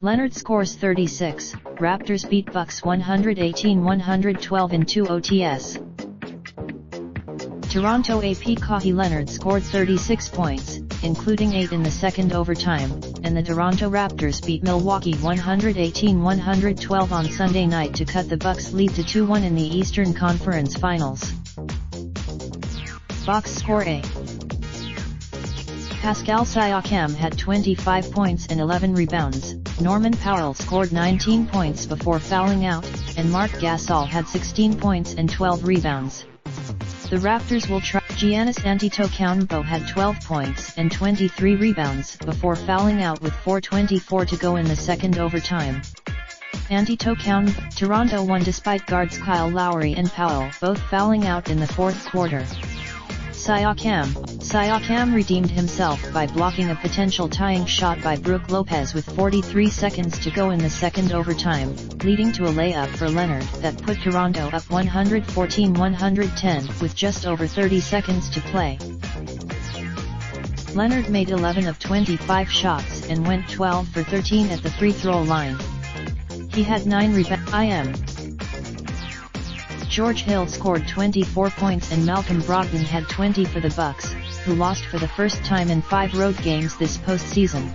Leonard scores 36, Raptors beat Bucks 118-112 in 2 OTS. Toronto AP Kawhi Leonard scored 36 points, including 8 in the second overtime, and the Toronto Raptors beat Milwaukee 118-112 on Sunday night to cut the Bucks' lead to 2-1 in the Eastern Conference Finals. Box score A. Pascal Siakam had 25 points and 11 rebounds, Norman Powell scored 19 points before fouling out, and Marc Gasol had 16 points and 12 rebounds. The Raptors will try. Giannis Antetokounmpo had 12 points and 23 rebounds before fouling out with 4:24 to go in the second overtime. Toronto won despite guards Kyle Lowry and Powell both fouling out in the fourth quarter. Siakam redeemed himself by blocking a potential tying shot by Brook Lopez with 43 seconds to go in the second overtime, leading to a layup for Leonard that put Toronto up 114-110 with just over 30 seconds to play. Leonard made 11 of 25 shots and went 12 for 13 at the free throw line. He had 9 rebounds. George Hill scored 24 points and Malcolm Brogdon had 20 for the Bucks, who lost for the first time in 5 road games this postseason.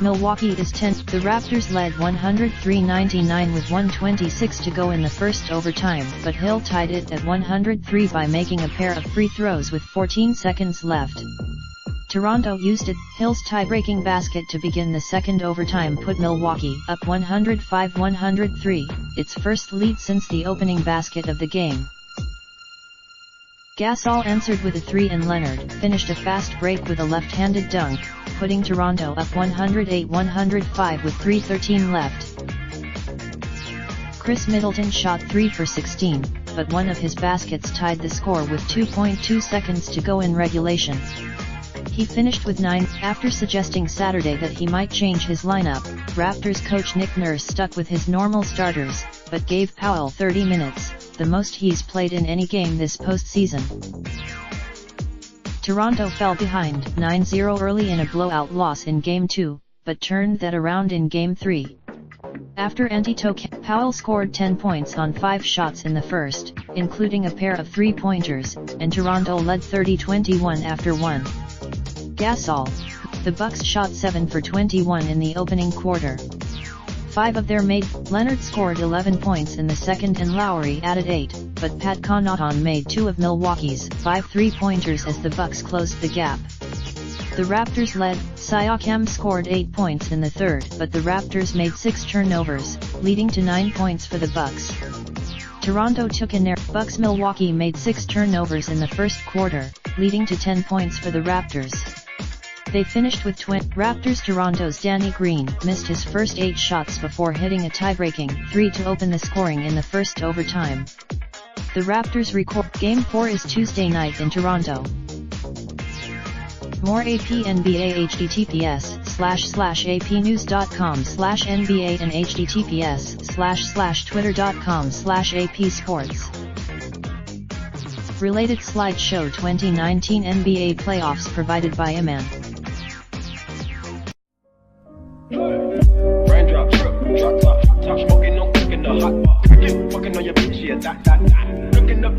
Milwaukee is 10. The Raptors led 103-99 with 1:26 to go in the first overtime, but Hill tied it at 103 by making a pair of free throws with 14 seconds left. Toronto used it. Hill's tie-breaking basket to begin the second overtime put Milwaukee up 105-103, its first lead since the opening basket of the game. Gasol answered with a 3 and Leonard finished a fast break with a left-handed dunk, putting Toronto up 108-105 with 3:13 left. Chris Middleton shot 3 for 16, but one of his baskets tied the score with 2.2 seconds to go in regulation. He finished with 9, after suggesting Saturday that he might change his lineup. Raptors coach Nick Nurse stuck with his normal starters, but gave Powell 30 minutes, the most he's played in any game this postseason. Toronto fell behind 9-0 early in a blowout loss in Game 2, but turned that around in Game 3. After Powell scored 10 points on 5 shots in the first, including a pair of 3-pointers, and Toronto led 30-21 after 1. Gasol. The Bucks shot 7 for 21 in the opening quarter. 5 of their made. Leonard scored 11 points in the second and Lowry added 8, but Pat Connaughton made 2 of Milwaukee's 5 3-pointers as the Bucks closed the gap. The Raptors led. Siakam scored 8 points in the third, but the Raptors made 6 turnovers, leading to 9 points for the Bucks. Toronto took in their Bucks. Milwaukee made 6 turnovers in the first quarter, leading to 10 points for the Raptors. They finished with 20. Raptors. Toronto's Danny Green missed his first 8 shots before hitting a tie-breaking 3 to open the scoring in the first overtime. The Raptors record. Game 4 is Tuesday night in Toronto. More AP NBA https://apnews.com/NBA and https://twitter.com/AP-sports. Related slideshow 2019 NBA playoffs provided by Iman. Raindrop, drop top, smoking, no cooking the hot pot. Fucking on your bitch, yeah, that. Looking up.